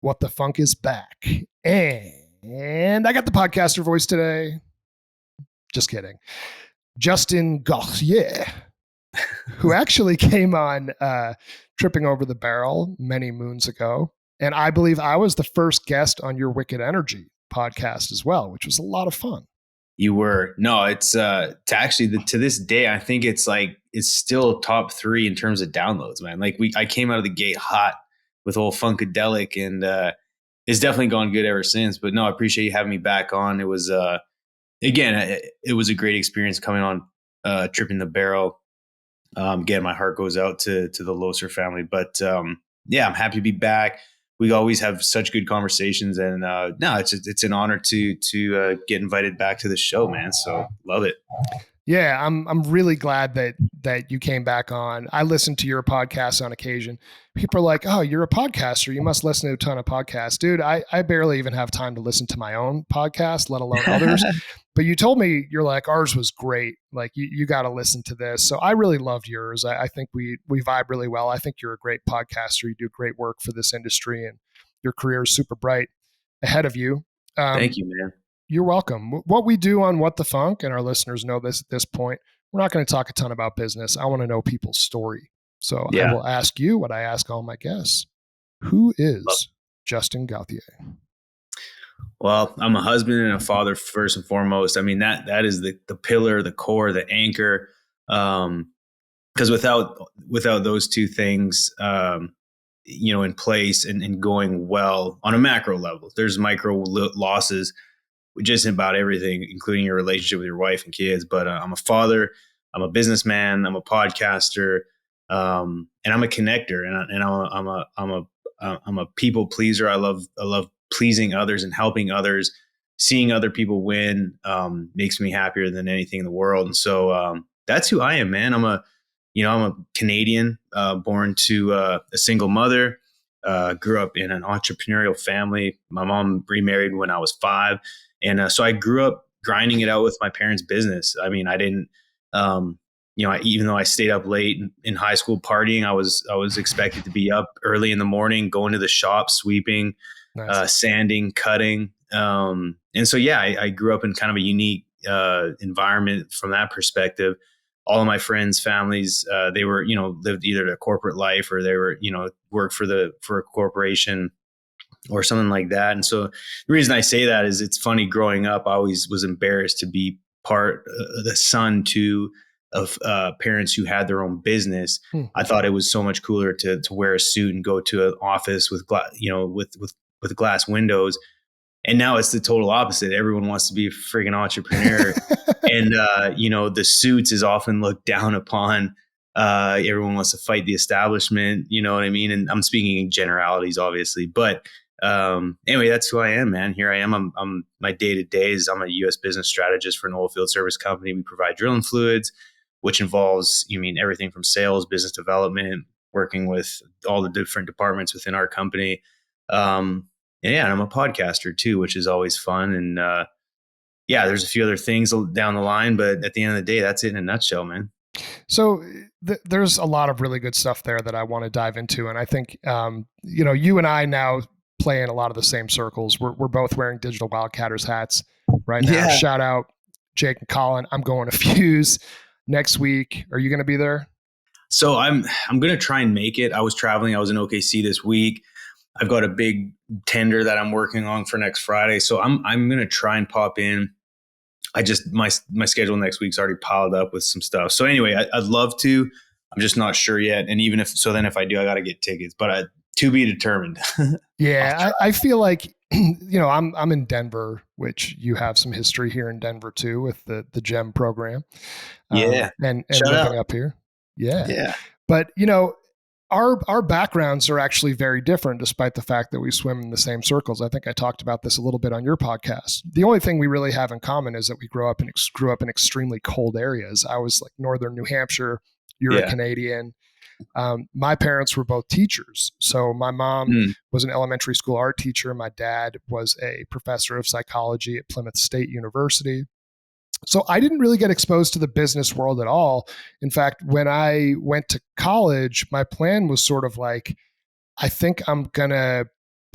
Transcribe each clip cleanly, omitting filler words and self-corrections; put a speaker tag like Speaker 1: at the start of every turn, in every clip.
Speaker 1: What the Funk is back. And I got the podcaster voice today. Just kidding. Justin Gauthier, who actually came on Tripping Over the Barrel many moons ago. And I believe I was the first guest on your Wicked Energy podcast as well, which was a lot of fun.
Speaker 2: You were. No, it's to actually to this day, I think it's still top 3 in terms of downloads, man. Like I came out of the gate hot with old Funkadelic, and it's definitely gone good ever since. But no, I appreciate you having me back on. It was again, it was a great experience coming on Tripping the Barrel. Again, my heart goes out to the Loser family, but yeah, I'm happy to be back. We always have such good conversations, and no, it's an honor to get invited back to the show, man. So love it.
Speaker 1: Yeah, I'm really glad that you came back on. I listen to your podcast on occasion. People are like, "Oh, you're a podcaster. You must listen to a ton of podcasts." Dude, I barely even have time to listen to my own podcast, let alone others. But you told me, you're like, ours was great. Like you got to listen to this. So I really loved yours. I think we vibe really well. I think you're a great podcaster. You do great work for this industry, and your career is super bright ahead of you.
Speaker 2: Thank you, man.
Speaker 1: You're welcome. What we do on What the Funk, and our listeners know this at this point, we're not going to talk a ton about business. I want to know people's story. So I will ask you what I ask all my guests. Who is Justin Gauthier?
Speaker 2: Well, I'm a husband and a father first and foremost. I mean, that is the pillar, the core, the anchor. Because without those two things, in place and going well on a macro level, there's micro losses just about everything, including your relationship with your wife and kids. But I'm a father, I'm a businessman, I'm a podcaster, and I'm a connector, and I'm a people pleaser. I love pleasing others and helping others. Seeing other people win makes me happier than anything in the world. And so that's who I am, man. I'm a Canadian, born to a single mother. Grew up in an entrepreneurial family. My mom remarried when I was 5. And so I grew up grinding it out with my parents' business. I mean, I didn't, even though I stayed up late in high school partying, I was expected to be up early in the morning, going to the shop, sweeping, nice. Sanding, cutting. And so, yeah, I grew up in kind of a unique environment from that perspective. All of my friends, families, they were, lived either a corporate life or they were, worked for a corporation or something like that. And so the reason I say that is it's funny, growing up, I always was embarrassed to be the son of parents who had their own business. I thought it was so much cooler to wear a suit and go to an office with with glass windows. And now it's the total opposite. Everyone wants to be a freaking entrepreneur. And, the suits is often looked down upon. Everyone wants to fight the establishment. You know what I mean? And I'm speaking in generalities, obviously. But anyway, that's who I am, man. Here I am. I'm my day-to-day is I'm a U.S. business strategist for an oil field service company. We provide drilling fluids, which involves, everything from sales, business development, working with all the different departments within our company. And I'm a podcaster too, which is always fun. And there's a few other things down the line, but at the end of the day, that's it in a nutshell, man.
Speaker 1: So there's a lot of really good stuff there that I want to dive into. And I think, you and I now play in a lot of the same circles. We're both wearing Digital Wildcatters hats right now. Yeah. Shout out Jake and Colin. I'm going to Fuse next week. Are you going to be there?
Speaker 2: So I'm going to try and make it. I was traveling. I was in OKC this week. I've got a big tender that I'm working on for next Friday. So I'm going to try and pop in. My schedule next week's already piled up with some stuff. So anyway, I'd love to. I'm just not sure yet. And even if I do, I got to get tickets, but to be determined.
Speaker 1: Yeah. I feel like, I'm in Denver, which you have some history here in Denver too, with the GEM program.
Speaker 2: Yeah.
Speaker 1: And living up here. Yeah.
Speaker 2: Yeah.
Speaker 1: But, our backgrounds are actually very different, despite the fact that we swim in the same circles. I think I talked about this a little bit on your podcast. The only thing we really have in common is that we grew up in extremely cold areas. I was like northern New Hampshire. You're a Canadian. My parents were both teachers. So my mom was an elementary school art teacher. My dad was a professor of psychology at Plymouth State University. So I didn't really get exposed to the business world at all. In fact, when I went to college, my plan was sort of like, I think I'm going to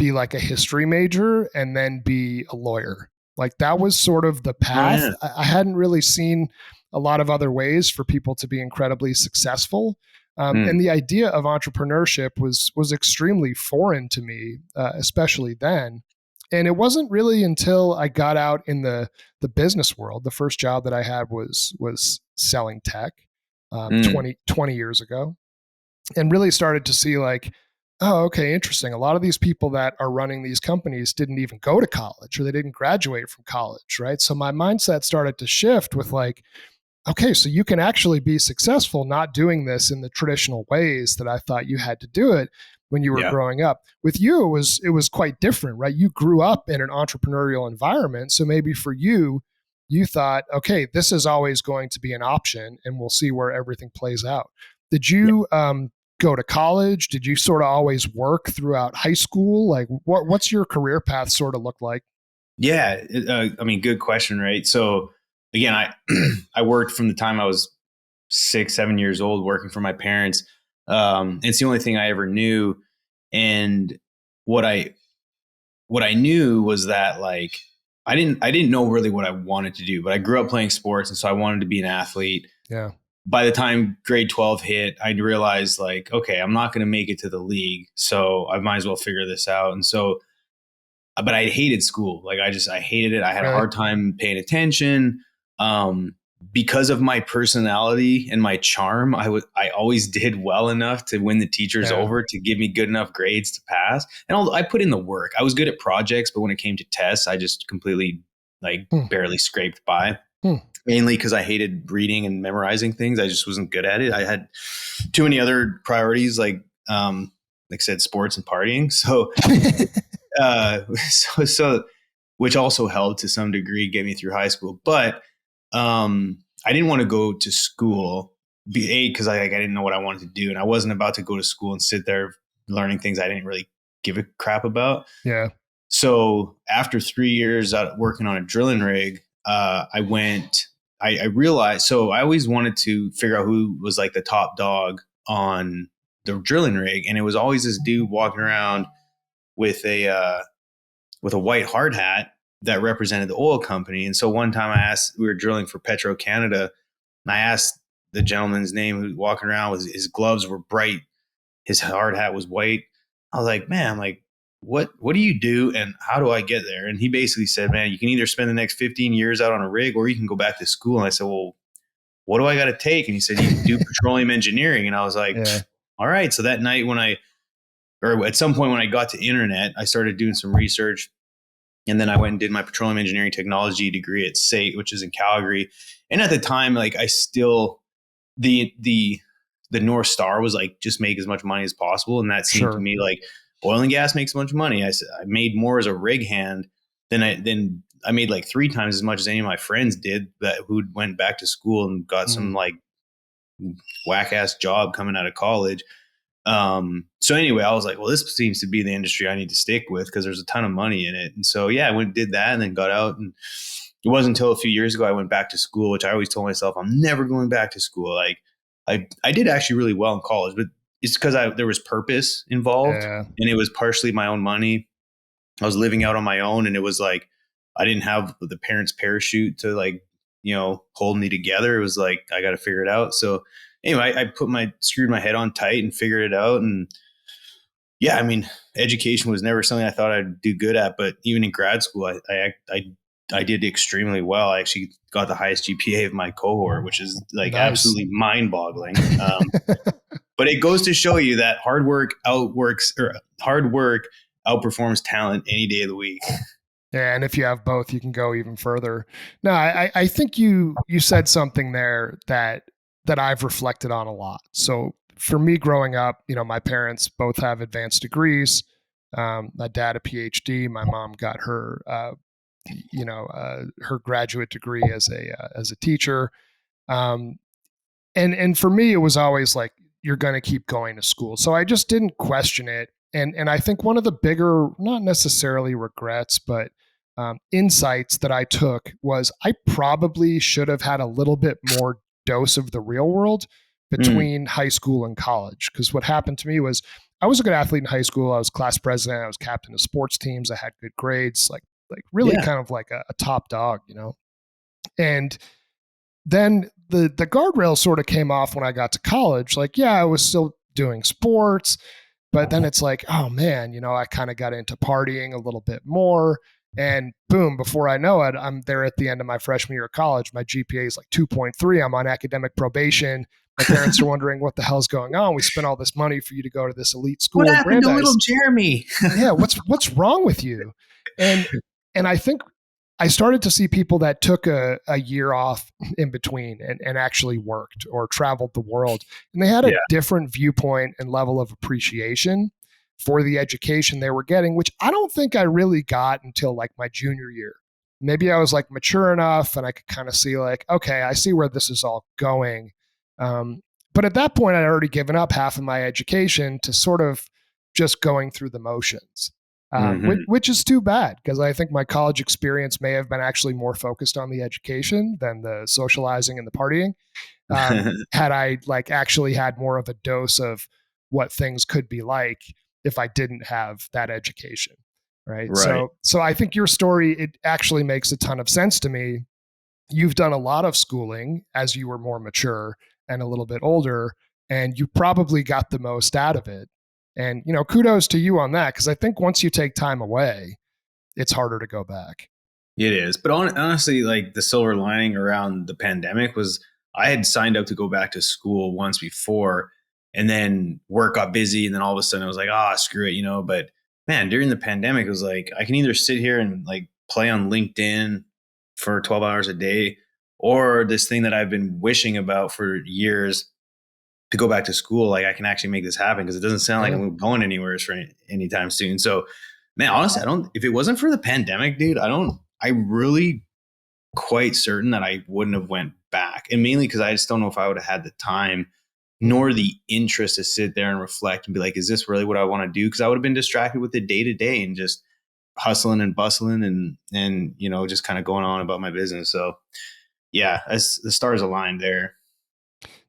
Speaker 1: be like a history major and then be a lawyer. Like that was sort of the
Speaker 2: Oh
Speaker 1: path.
Speaker 2: yeah.
Speaker 1: I hadn't really seen a lot of other ways for people to be incredibly successful. And
Speaker 2: Mm,
Speaker 1: the idea of entrepreneurship was extremely foreign to me, especially then. And it wasn't really until I got out in the business world. The first job that I had was selling tech,
Speaker 2: mm,
Speaker 1: 20 years ago, and really started to see like, oh, okay, interesting. A lot of these people that are running these companies didn't even go to college or they didn't graduate from college, right? So my mindset started to shift with like, okay, so you can actually be successful not doing this in the traditional ways that I thought you had to do it when you were
Speaker 2: yeah.
Speaker 1: growing up. With you, it was quite different, right? You grew up in an entrepreneurial environment, so maybe for you, you thought, okay, this is always going to be an option, and we'll see where everything plays out. Did you go to college? Did you sort of always work throughout high school? Like, what's your career path sort of look like?
Speaker 2: Yeah. I mean, good question, right? So again, I I worked from the time I was 6, 7 years old, working for my parents. It's the only thing I ever knew, and what I what I knew was that like I didn't know really what I wanted to do, but I grew up playing sports, and so I wanted to be an athlete.
Speaker 1: Yeah.
Speaker 2: By the time grade 12 hit, I realized like, okay, I'm not going to make it to the league, so I might as well figure this out. And so, but I hated school. Like I hated it. I had a
Speaker 1: Really?
Speaker 2: hard time paying attention. Um, because of my personality and my charm, I always did well enough to win the teachers
Speaker 1: Yeah.
Speaker 2: over to give me good enough grades to pass. And I put in the work. I was good at projects, but when it came to tests, I just completely like
Speaker 1: Hmm.
Speaker 2: barely scraped by.
Speaker 1: Hmm.
Speaker 2: Mainly because I hated reading and memorizing things. I just wasn't good at it. I had too many other priorities, like I said, sports and partying. So uh, so which also helped to some degree get me through high school. But I didn't want to go to school, because I didn't know what I wanted to do, and I wasn't about to go to school and sit there learning things I didn't really give a crap about.
Speaker 1: Yeah.
Speaker 2: So after 3 years out working on a drilling rig, I went. I realized. So I always wanted to figure out who was like the top dog on the drilling rig, and it was always this dude walking around with a white hard hat that represented the oil company. And so one time we were drilling for Petro Canada, and I asked the gentleman's name who was walking around, was his gloves were bright, his hard hat was white. I was like, man, like, what do you do and how do I get there? And he basically said, man, you can either spend the next 15 years out on a rig or you can go back to school. And I said, well, what do I got to take? And he said, you do petroleum engineering. And I was like,
Speaker 1: Yeah.
Speaker 2: all right. So that night or at some point when I got to internet, I started doing some research. And then I went and did my petroleum engineering technology degree at SAIT, which is in Calgary. And at the time, like I still, the North Star was like, just make as much money as possible. And that seemed to
Speaker 1: Sure.
Speaker 2: me like oil and gas makes a bunch of money. I made more as a rig hand than I made like 3 times as much as any of my friends did who went back to school and got some
Speaker 1: Mm.
Speaker 2: like whack ass job coming out of college. So anyway, I was like, well, this seems to be the industry I need to stick with because there's a ton of money in it. And so, yeah, I went and did that and then got out. And it wasn't until a few years ago I went back to school, which I always told myself I'm never going back to school. Like I did actually really well in college, but it's because there was purpose involved,
Speaker 1: Yeah.
Speaker 2: and it was partially my own money. I was living out on my own, and it was like I didn't have the parents' parachute to like, hold me together. It was like I got to figure it out. So anyway, I screwed my head on tight and figured it out. And yeah, I mean, education was never something I thought I'd do good at, but even in grad school, I did extremely well. I actually got the highest GPA of my cohort, which is like
Speaker 1: Nice.
Speaker 2: absolutely mind boggling. But it goes to show you that hard work outperforms talent any day of the week.
Speaker 1: Yeah, and if you have both, you can go even further. No, I think you said something there that I've reflected on a lot. So for me growing up, my parents both have advanced degrees. My dad a PhD. My mom got her graduate degree as a teacher. Um, and for me, it was always like you're going to keep going to school. So I just didn't question it. And I think one of the bigger, not necessarily regrets, but insights that I took was I probably should have had a little bit more dose of the real world
Speaker 2: Mm,
Speaker 1: between high school and college. Because what happened to me was I was a good athlete in high school. I was class president. I was captain of sports teams. I had good grades, like really
Speaker 2: Yeah.
Speaker 1: kind of like a top dog, you know. And then the guardrail sort of came off when I got to college. Like, yeah, I was still doing sports, but then it's like, oh man, you know, I kind of got into partying a little bit more. And boom, before I know it, I'm there at the end of my freshman year of college. My GPA is like 2.3. I'm on academic probation. My parents are wondering what the hell's going on. We spent all this money for you to go to this elite
Speaker 2: What
Speaker 1: school in
Speaker 2: happened to little
Speaker 1: Brandeis.
Speaker 2: Jeremy?
Speaker 1: Yeah, what's wrong with you? And I think I started to see people that took a year off in between and actually worked or traveled the world. And they had a
Speaker 2: Yeah.
Speaker 1: different viewpoint and level of appreciation for the education they were getting, which I don't think I really got until like my junior year. Maybe I was like mature enough and I could kind of see like, okay, I see where this is all going. But at that point, I'd already given up half of my education to sort of just going through the motions.
Speaker 2: Mm-hmm.
Speaker 1: Which is too bad because I think my college experience may have been actually more focused on the education than the socializing and the partying. Had I like actually had more of a dose of what things could be like if I didn't have that education, right?
Speaker 2: Right.
Speaker 1: So I think your story, it actually makes a ton of sense to me. You've done a lot of schooling as you were more mature and a little bit older, and you probably got the most out of it. And, you know, kudos to you on that, because I think once you take time away, it's harder to go back.
Speaker 2: It is. But honestly, like the silver lining around the pandemic was I had signed up to go back to school once before, and then work got busy. And then all of a sudden I was like, screw it, you know. But man, during the pandemic, it was like I can either sit here and like play on LinkedIn for 12 hours a day, or this thing that I've been wishing about for years to go back to school. Like I can actually make this happen because it doesn't sound like
Speaker 1: Yeah.
Speaker 2: I'm going anywhere for anytime soon. So, man, honestly, if it wasn't for the pandemic, dude, I'm really quite certain that I wouldn't have went back. And mainly because I just don't know if I would have had the time nor the interest to sit there and reflect and be like, is this really what I want to do? Because I would have been distracted with the day to day and just hustling and bustling and, you know, just kind of going on about my business. So yeah, as the stars aligned there.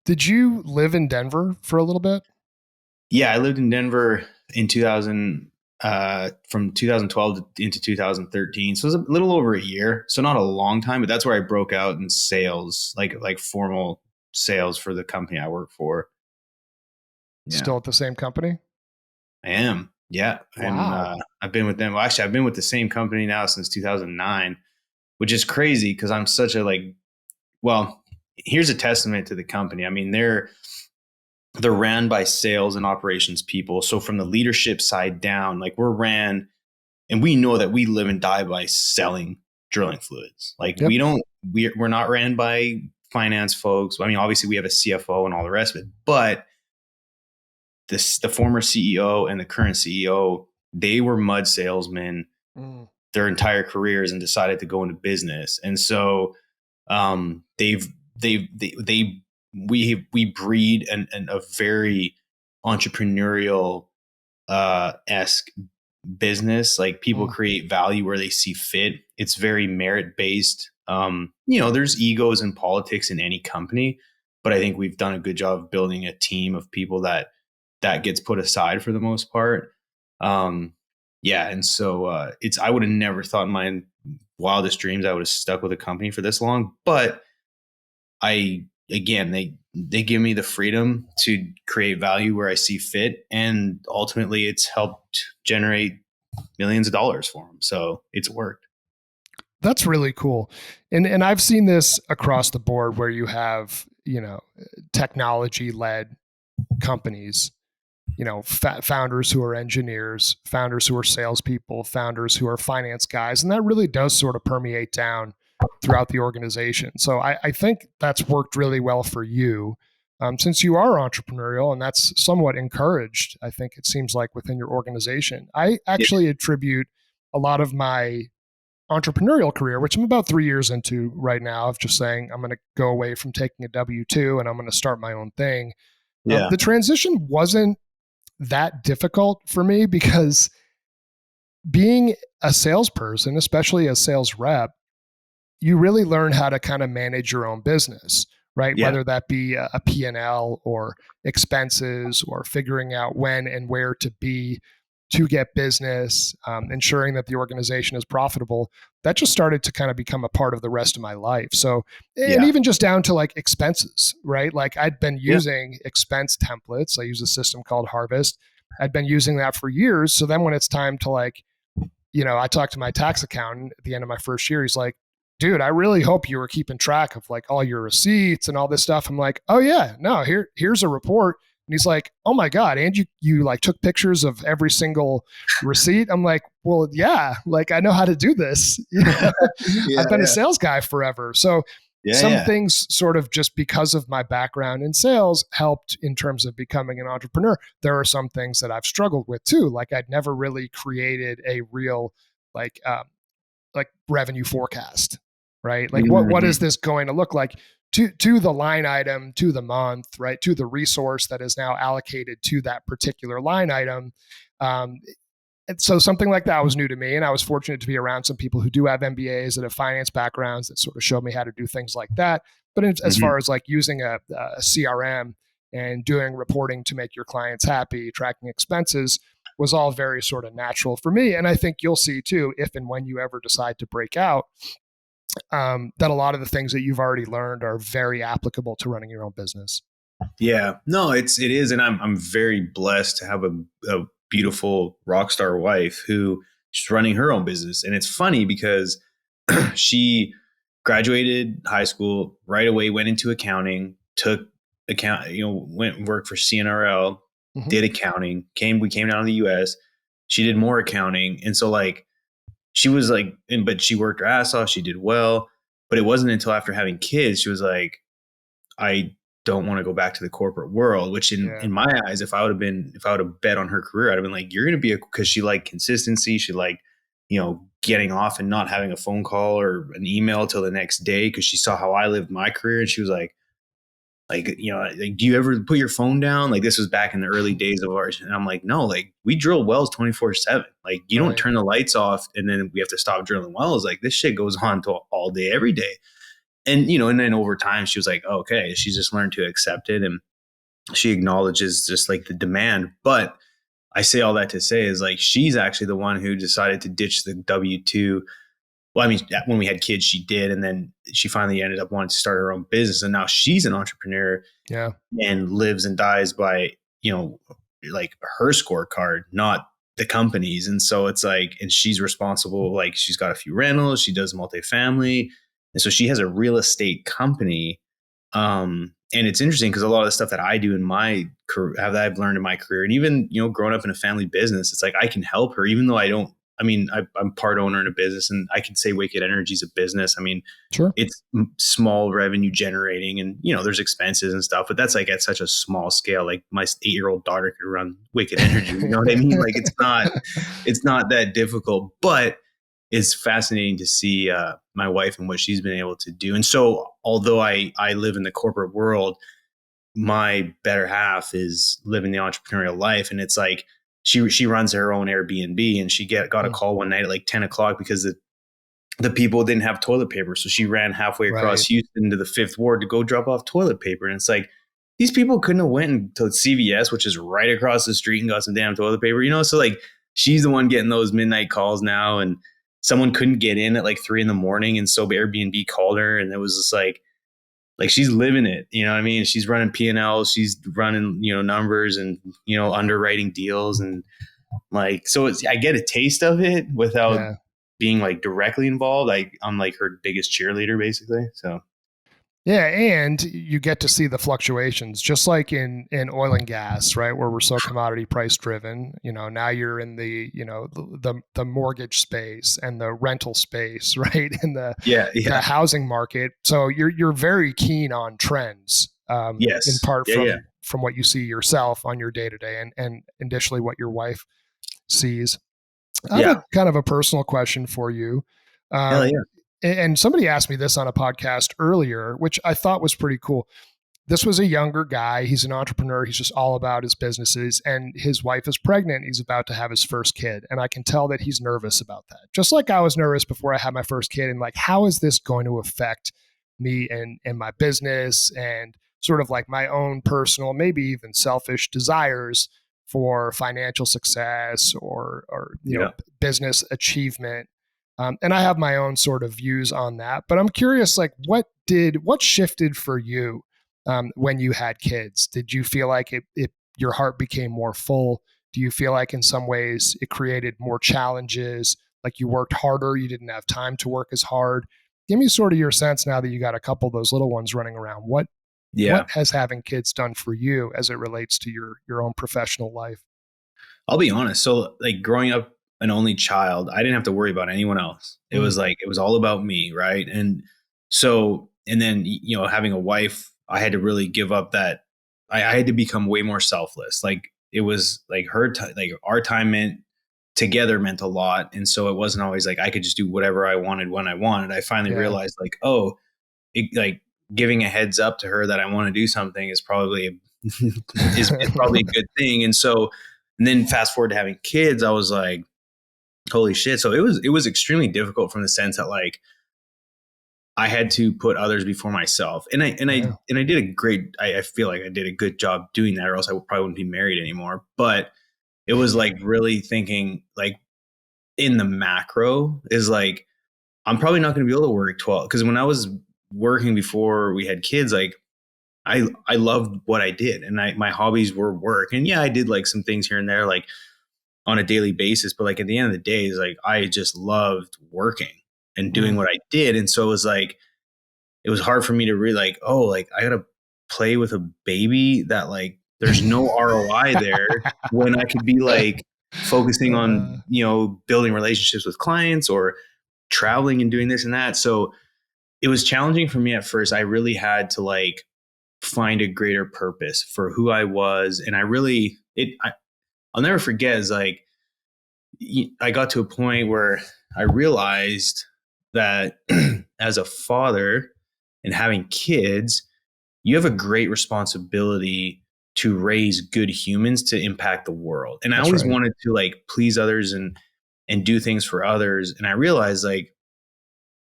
Speaker 1: Did you live in Denver for a little bit?
Speaker 2: Yeah, I lived in Denver in 2000, from 2012 into 2013. So it was a little over a year. So not a long time, but that's where I broke out in sales, like formal sales for the company I work for. Yeah,
Speaker 1: Still at the same company?
Speaker 2: I am. Yeah,
Speaker 1: Wow.
Speaker 2: I've been with them. Well, actually, I've been with the same company now since 2009, which is crazy because I'm such a well, here's a testament to the company. I mean, they're ran by sales and operations people. So from the leadership side down, like we're ran, and we know that we live and die by selling drilling fluids. Like
Speaker 1: Yep.
Speaker 2: we're not ran by finance folks. I mean, obviously we have a CFO and all the rest of it, but the former CEO and the current CEO, they were mud salesmen
Speaker 1: Mm.
Speaker 2: their entire careers and decided to go into business. And so we breed a very entrepreneurial esque business. Like people create value where they see fit. It's very merit based. You know, there's egos and politics in any company, but I think we've done a good job of building a team of people that gets put aside for the most part. Yeah, and so I would have never thought in my wildest dreams I would have stuck with a company for this long, but they give me the freedom to create value where I see fit, and ultimately it's helped generate millions of dollars for them. So it's worked.
Speaker 1: That's really cool. And I've seen this across the board where you have, you know, technology led companies, you know, founders who are engineers, founders who are salespeople, founders who are finance guys. And that really does sort of permeate down throughout the organization. So I think that's worked really well for you, since you are entrepreneurial, and that's somewhat encouraged, I think it seems like, within your organization. I
Speaker 2: Yeah.
Speaker 1: actually attribute a lot of my entrepreneurial career, which I'm about 3 years into right now, of just saying I'm going to go away from taking a W-2 and I'm going to start my own thing.
Speaker 2: Yeah.
Speaker 1: The transition wasn't that difficult for me because being a salesperson, especially a sales rep, you really learn how to kind of manage your own business, right?
Speaker 2: Yeah.
Speaker 1: Whether that be a P&L or expenses or figuring out when and where to be to get business, ensuring that the organization is profitable. That just started to kind of become a part of the rest of my life. So, and
Speaker 2: Yeah.
Speaker 1: even just down to like expenses, right? Like I'd been
Speaker 2: Yeah.
Speaker 1: using expense templates. I use a system called Harvest. I'd been using that for years. So then when it's time to like, I talked to my tax accountant at the end of my first year. He's like, dude, I really hope you were keeping track of like all your receipts and all this stuff. I'm like, oh yeah, no, here's a report. And he's like, oh my God, and you like took pictures of every single receipt. I'm like, well, yeah, like I know how to do this.
Speaker 2: Yeah.
Speaker 1: I've been a
Speaker 2: Yeah.
Speaker 1: sales guy forever. So
Speaker 2: Yeah.
Speaker 1: some
Speaker 2: Yeah.
Speaker 1: things sort of just because of my background in sales helped in terms of becoming an entrepreneur. There are some things that I've struggled with too. Like I'd never really created a real like revenue forecast, right? Like what is
Speaker 2: Mm-hmm.
Speaker 1: this going to look like to the line item, to the month, right? To the resource that is now allocated to that particular line item. And so something like that was new to me. And I was fortunate to be around some people who do have MBAs that have finance backgrounds that sort of showed me how to do things like that. But as
Speaker 2: Mm-hmm.
Speaker 1: far as like using a CRM and doing reporting to make your clients happy, tracking expenses was all very sort of natural for me. And I think you'll see too, if and when you ever decide to break out, that a lot of the things that you've already learned are very applicable to running your own business.
Speaker 2: Yeah, no, it is, and I'm very blessed to have a beautiful rock star wife who is running her own business, and it's funny because she graduated high school right away, went into accounting, took went and worked for CNRL,
Speaker 1: Mm-hmm.
Speaker 2: did accounting, we came down to the US, she did more accounting, and so like she was like, but she worked her ass off, she did well, but it wasn't until after having kids she was like, I don't want to go back to the corporate world, which
Speaker 1: Yeah.
Speaker 2: in my eyes, if I would have bet on her career, I'd have been like, you're going to be because she liked consistency. She liked, getting off and not having a phone call or an email till the next day. Cause she saw how I lived my career. And she was like, do you ever put your phone down? Like this was back in the early days of ours. And I'm like, no, like we drill wells 24/7. Like you don't
Speaker 1: Right.
Speaker 2: turn the lights off and then we have to stop drilling wells. Like this shit goes on to all day, every day. And, and then over time she was like, oh, okay, she just learned to accept it. And she acknowledges just like the demand. But I say all that to say is like, she's actually the one who decided to ditch the W-2. Well, I mean, when we had kids, she did. And then she finally ended up wanting to start her own business. And now she's an entrepreneur and lives and dies by, like her scorecard, not the companies. And so it's like, and she's responsible. Like she's got a few rentals. She does multifamily. And so she has a real estate company. And it's interesting because a lot of the stuff that I do in my career, that I've learned in my career, and even, growing up in a family business, it's like I can help her, even though I'm part owner in a business and I can say Wicked Energy is a business. I mean,
Speaker 1: Sure.
Speaker 2: it's small revenue generating and, there's expenses and stuff, but that's like at such a small scale. Like my 8-year-old daughter could run Wicked Energy. You know what I mean? Like it's not that difficult, but it's fascinating to see my wife and what she's been able to do. And so although I live in the corporate world, my better half is living the entrepreneurial life. And it's like, she runs her own Airbnb and she got a call one night at like 10 o'clock because the people didn't have toilet paper. So she ran halfway across Houston to the 5th Ward to go drop off toilet paper. And it's like, these people couldn't have went to CVS, which is right across the street, and got some damn toilet paper, So like she's the one getting those midnight calls now. And someone couldn't get in at like 3 a.m. And so Airbnb called her and it was just like she's living it, you know what I mean? She's running P&L, she's running, numbers and, underwriting deals. And like, so I get a taste of it without being like directly involved. I'm like her biggest cheerleader basically. So.
Speaker 1: Yeah, and you get to see the fluctuations, just like in oil and gas, right? Where we're so commodity price driven. Now you're in the the mortgage space and the rental space, right? In the housing market. So you're very keen on trends.
Speaker 2: Yes.
Speaker 1: In part from what you see yourself on your day to day, and additionally what your wife sees. I have a kind of a personal question for you.
Speaker 2: Hell yeah.
Speaker 1: And somebody asked me this on a podcast earlier, which I thought was pretty cool. This was a younger guy. He's an entrepreneur. He's just all about his businesses. And his wife is pregnant. He's about to have his first kid. And I can tell that he's nervous about that. Just like I was nervous before I had my first kid. And like, how is this going to affect me and my business and sort of like my own personal, maybe even selfish desires for financial success or
Speaker 2: Yeah.
Speaker 1: business achievement. And I have my own sort of views on that, but I'm curious, like, what shifted for you when you had kids? Did you feel like your heart became more full? Do you feel like in some ways it created more challenges? Like you worked harder, you didn't have time to work as hard? Give me sort of your sense now that you got a couple of those little ones running around. What
Speaker 2: Yeah.
Speaker 1: has having kids done for you as it relates to your own professional life?
Speaker 2: I'll be honest. So like growing up an only child, I didn't have to worry about anyone else. It was
Speaker 1: Mm,
Speaker 2: like, it was all about me. Right. And so, and then, having a wife, I had to really give up that. I had to become way more selfless. Like it was like like our time together meant a lot. And so it wasn't always like I could just do whatever I wanted when I wanted. I finally
Speaker 1: yeah.
Speaker 2: realized like, like giving a heads up to her that I want to do something is probably is probably a good thing. And so, and then fast forward to having kids, I was like, holy shit. So it was extremely difficult from the sense that like I had to put others before myself.
Speaker 1: Yeah.
Speaker 2: And I did a great, I feel like I did a good job doing that, or else I probably wouldn't be married anymore. But it was like really thinking like in the macro is like, I'm probably not going to be able to work 12. Cause when I was working before we had kids, like I loved what I did, and my hobbies were work. And yeah, I did like some things here and there, like on a daily basis. But like at the end of the day, is like I just loved working and doing
Speaker 1: Mm.
Speaker 2: what I did. And so it was like it was hard for me to really like, oh, like I gotta play with a baby that like there's no ROI there when I could be like focusing
Speaker 1: Uh,
Speaker 2: on building relationships with clients or traveling and doing this and that. So it was challenging for me at first. I really had to like find a greater purpose for who I was. And I'll never forget is like, I got to a point where I realized that as a father and having kids, you have a great responsibility to raise good humans to impact the world. And I
Speaker 1: that's
Speaker 2: always
Speaker 1: right.
Speaker 2: wanted to like please others and do things for others. And I realized like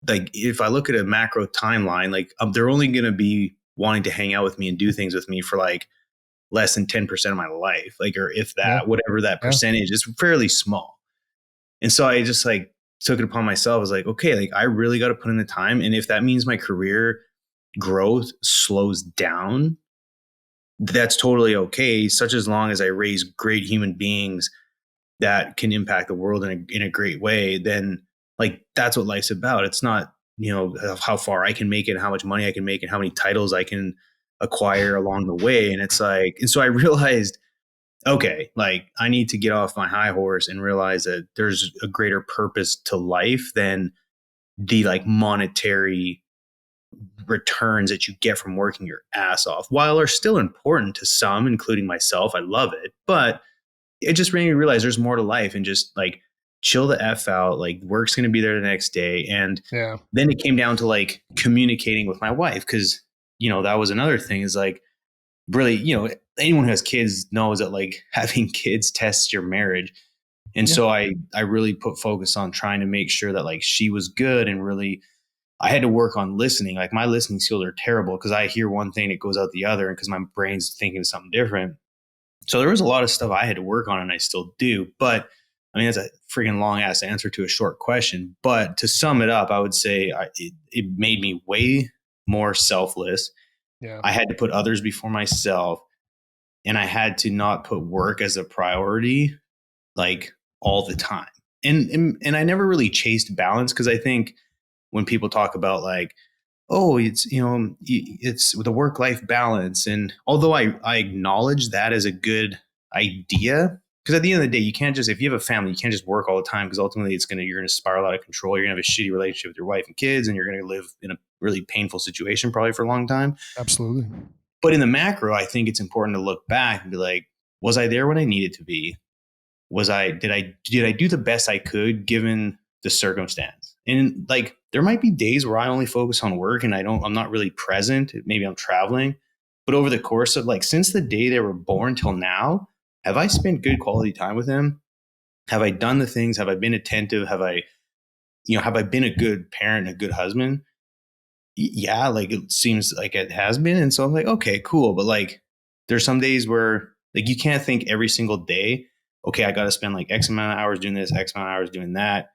Speaker 2: if I look at a macro timeline, like they're only going to be wanting to hang out with me and do things with me for like less than 10% of my life, like, or if
Speaker 1: Yeah.
Speaker 2: that, whatever that
Speaker 1: Yeah.
Speaker 2: percentage is fairly small. And so I just like took it upon myself. I was like, okay, like I really got to put in the time. And if that means my career growth slows down, that's totally okay. Such as long as I raise great human beings that can impact the world in a great way, then like that's what life's about. It's not, how far I can make it, how much money I can make, and how many titles I can acquire along the way. And it's like, and so I realized, okay, like I need to get off my high horse and realize that there's a greater purpose to life than the like monetary returns that you get from working your ass off. While are still important to some, including myself, I love it, but it just made me realize there's more to life and just like chill the F out. Like work's going to be there the next day. And
Speaker 1: Yeah.
Speaker 2: then it came down to like communicating with my wife. Cause that was another thing is like really, anyone who has kids knows that like having kids tests your marriage. And
Speaker 1: Yeah.
Speaker 2: so I really put focus on trying to make sure that like she was good, and really I had to work on listening. Like my listening skills are terrible because I hear one thing, it goes out the other, and because my brain's thinking of something different. So there was a lot of stuff I had to work on, and I still do. But I mean, that's a freaking long ass answer to a short question. But to sum it up, I would say it made me way more selfless.
Speaker 1: Yeah.
Speaker 2: I had to put others before myself, and I had to not put work as a priority like all the time. And I never really chased balance, because I think when people talk about like, oh, it's it's the work life balance, and although I acknowledge that as a good idea, because at the end of the day, you can't just, if you have a family, you can't just work all the time, because ultimately you're gonna spiral out of control. You're gonna have a shitty relationship with your wife and kids, and you're gonna live in a really painful situation probably for a long time.
Speaker 1: Absolutely.
Speaker 2: But in the macro, I think it's important to look back and be like, was I there when I needed to be? Did I do the best I could given the circumstance? And like there might be days where I only focus on work and I'm not really present. Maybe I'm traveling. But over the course of like since the day they were born till now, have I spent good quality time with them? Have I done the things? Have I been attentive? Have I been a good parent, a good husband? Yeah, like it seems like it has been. And so I'm like, okay, cool. But like there's some days where like you can't think every single day, okay, I got to spend like X amount of hours doing this, X amount of hours doing that.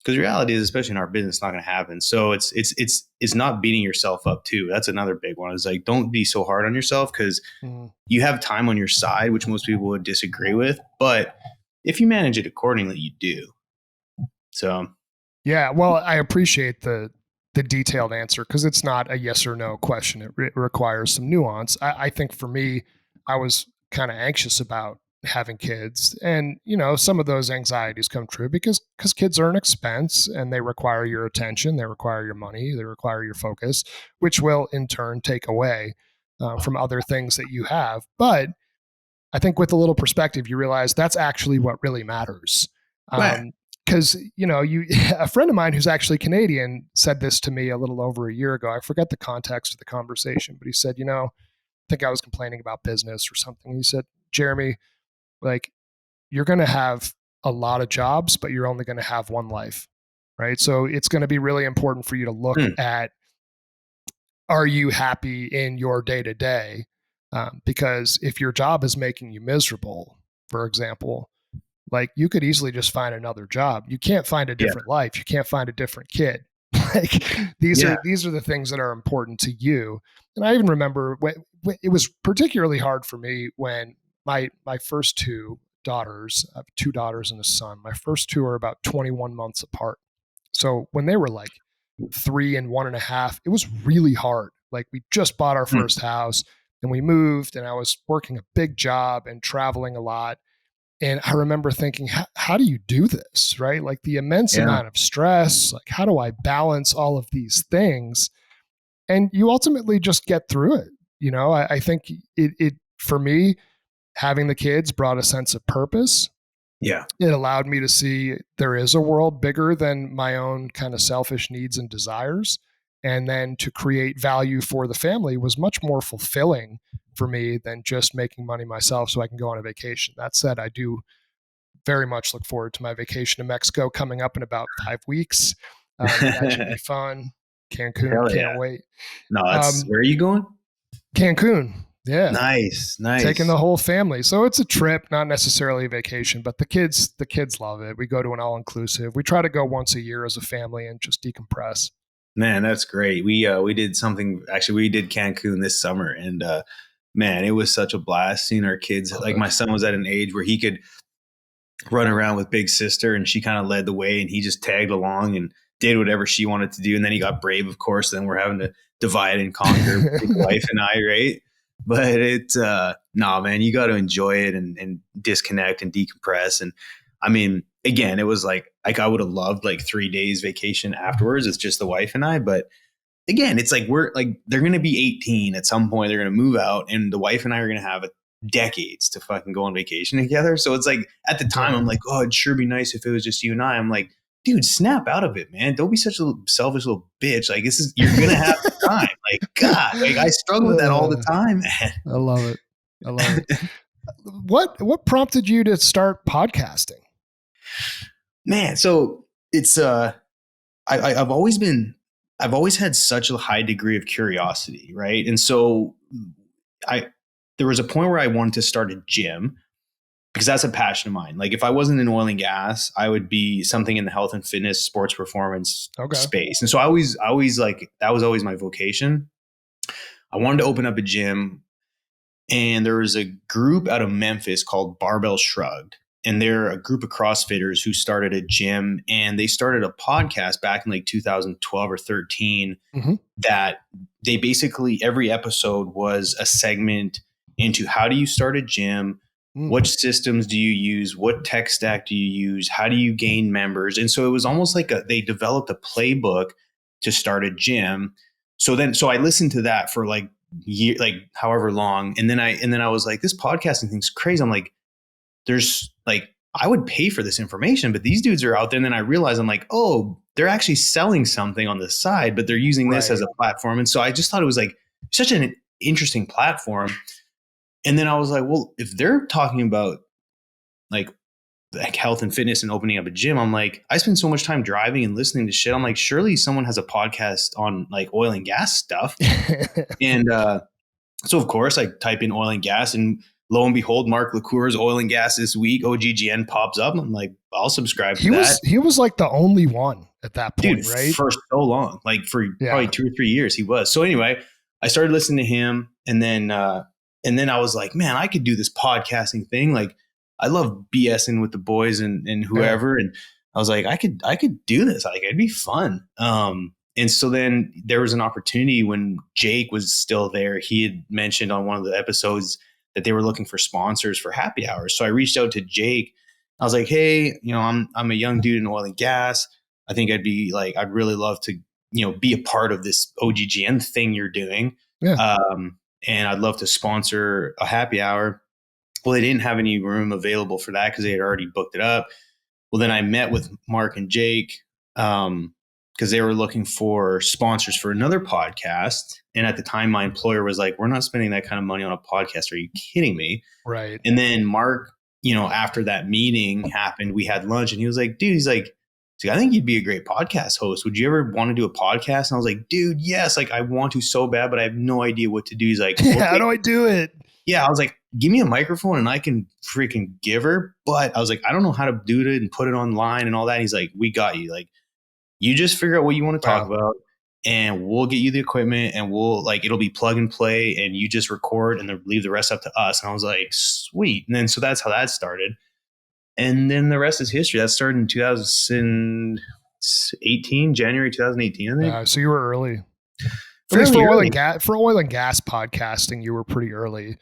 Speaker 2: Because reality is, especially in our business, it's not going to happen. So it's not beating yourself up too. That's another big one. Is like don't be so hard on yourself because
Speaker 1: Mm.
Speaker 2: you have time on your side, which most people would disagree with. But if you manage it accordingly, you do. So
Speaker 1: Yeah, well, I appreciate the detailed answer because it's not a yes or no question. It requires some nuance. I think for me, I was kind of anxious about having kids, and some of those anxieties come true because kids are an expense and they require your attention, they require your money, they require your focus, which will in turn take away from other things that you have. But I think with a little perspective, you realize that's actually what really matters.
Speaker 2: right.
Speaker 1: Because you a friend of mine who's actually Canadian said this to me a little over a year ago. I forget the context of the conversation, but he said, I think I was complaining about business or something. He said, Jeremy, like you're going to have a lot of jobs, but you're only going to have one life, right? So it's going to be really important for you to look
Speaker 2: Hmm.
Speaker 1: at, are you happy in your day to day? Because if your job is making you miserable, for example, like you could easily just find another job. You can't find a
Speaker 2: Yeah.
Speaker 1: different life. You can't find a different kid. Like
Speaker 2: Yeah.
Speaker 1: these are the things that are important to you. And I even remember when it was particularly hard for me when my first two daughters, I have two daughters and a son. My first two are about 21 months apart. So when they were like 3 and 1.5, it was really hard. Like we just bought our
Speaker 2: Hmm.
Speaker 1: first house and we moved, and I was working a big job and traveling a lot. And I remember thinking, how do you do this? Right? Like the immense
Speaker 2: Yeah.
Speaker 1: amount of stress, like how do I balance all of these things? And you ultimately just get through it. I think it for me, having the kids brought a sense of purpose.
Speaker 2: Yeah.
Speaker 1: It allowed me to see there is a world bigger than my own kind of selfish needs and desires. And then to create value for the family was much more fulfilling for me than just making money myself so I can go on a vacation. That said, I do very much look forward to my vacation to Mexico coming up in about 5 weeks. That should be fun. Cancun,
Speaker 2: Hell
Speaker 1: can't
Speaker 2: yeah.
Speaker 1: wait.
Speaker 2: No, that's
Speaker 1: Um,
Speaker 2: where are you going?
Speaker 1: Cancun, yeah,
Speaker 2: Nice.
Speaker 1: taking
Speaker 2: Nice.
Speaker 1: the whole family. So it's a trip, not necessarily a vacation, but the kids love it. We go to an all inclusive. We try to go once a year as a family and just decompress.
Speaker 2: Man, that's great. We did something actually we did Cancun this summer and man, it was such a blast seeing our kids.
Speaker 1: Love
Speaker 2: Like
Speaker 1: it.
Speaker 2: my son was at an age where he could run around with big sister and she kind of led the way and he just tagged along and did whatever she wanted to do. And then he got brave, of course. Then we're having to divide and conquer, his wife and I, right? But nah, man, you got to enjoy it and disconnect and decompress. And I mean, again, it was like I would have loved like 3 days vacation afterwards. It's just the wife and I, but again, it's like we're like they're going to be 18 at some point. They're going to move out, and the wife and I are going to have decades to fucking go on vacation together. So it's like at the time,
Speaker 1: Yeah.
Speaker 2: I'm like, oh, it'd sure be nice if it was just you and I. I'm like, dude, snap out of it, man. Don't be such a little selfish little bitch. Like this is you're gonna have time. Like God, like I struggle with that all the
Speaker 1: Uh,
Speaker 2: time, man.
Speaker 1: I love it. I love it. What prompted you to start podcasting?
Speaker 2: Man, so it's I've always been I've always had such a high degree of curiosity, right? And so I there was a point where I wanted to start a gym because that's a passion of mine. Like if I wasn't in oil and gas, I would be something in the health and fitness, sports performance
Speaker 1: Okay.
Speaker 2: space. And so I always like that was always my vocation. I wanted to open up a gym, and there was a group out of Memphis called Barbell Shrugged. And they're a group of CrossFitters who started a gym, and they started a podcast back in like 2012 or 13
Speaker 1: Hmm.
Speaker 2: that they basically every episode was a segment into how do you start a gym,
Speaker 1: Mm.
Speaker 2: what systems do you use, what tech stack do you use, how do you gain members. And so it was almost like they developed a playbook to start a gym. So I listened to that for like like however long, and then I was like, this podcasting thing's crazy. I'm like, there's like I would pay for this information, but these dudes are out there. And then I realized I'm like, oh, they're actually selling something on the side, but they're using this as
Speaker 1: Right.
Speaker 2: a platform. And so I just thought it was like such an interesting platform. And then I was like, well, if they're talking about like like health and fitness and opening up a gym. I'm like, I spend so much time driving and listening to shit. I'm like, surely someone has a podcast on like oil and gas stuff. And so of course I type in oil and gas, and lo and behold, Mark LaCour's oil and gas this week, OGGN pops up. I'm like, I'll subscribe to that.
Speaker 1: He was like the only one at that point,
Speaker 2: dude,
Speaker 1: right?
Speaker 2: For so long, like for probably 2 or 3 years he was. So anyway, I started listening to him, and then I was like, man, I could do this podcasting thing. Like I love BSing with the boys and whoever. And I was like, I could do this. Like it'd be fun. And so then there was an opportunity when Jake was still there. He had mentioned on one of the episodes that they were looking for sponsors for happy hours. So I reached out to Jake. I was like, hey, I'm a young dude in oil and gas. I think I'd really love to, be a part of this OGGN thing you're doing.
Speaker 1: Yeah.
Speaker 2: And I'd love to sponsor a happy hour. Well, they didn't have any room available for that because they had already booked it up. Well, then I met with Mark and Jake because they were looking for sponsors for another podcast. And at the time, my employer was like, we're not spending that kind of money on a podcast. Are you kidding me?
Speaker 1: Right.
Speaker 2: And then Mark, after that meeting happened, we had lunch, and he was like, dude, he's like, I think you'd be a great podcast host. Would you ever want to do a podcast? And I was like, dude, yes. Like I want to so bad, but I have no idea what to do. He's like,
Speaker 1: okay. How do I do it?
Speaker 2: Yeah. I was like, give me a microphone and I can freaking give her. But I was like, I don't know how to do it and put it online and all that. And he's like, we got you. Like, you just figure out what you want to talk about, and we'll get you the equipment, and it'll be plug and play, and you just record and then leave the rest up to us. And I was like, sweet. And then, so that's how that started. And then the rest is history. That started in 2018, January 2018, I think.
Speaker 1: So you were early. At least for oil and gas podcasting, you were pretty early.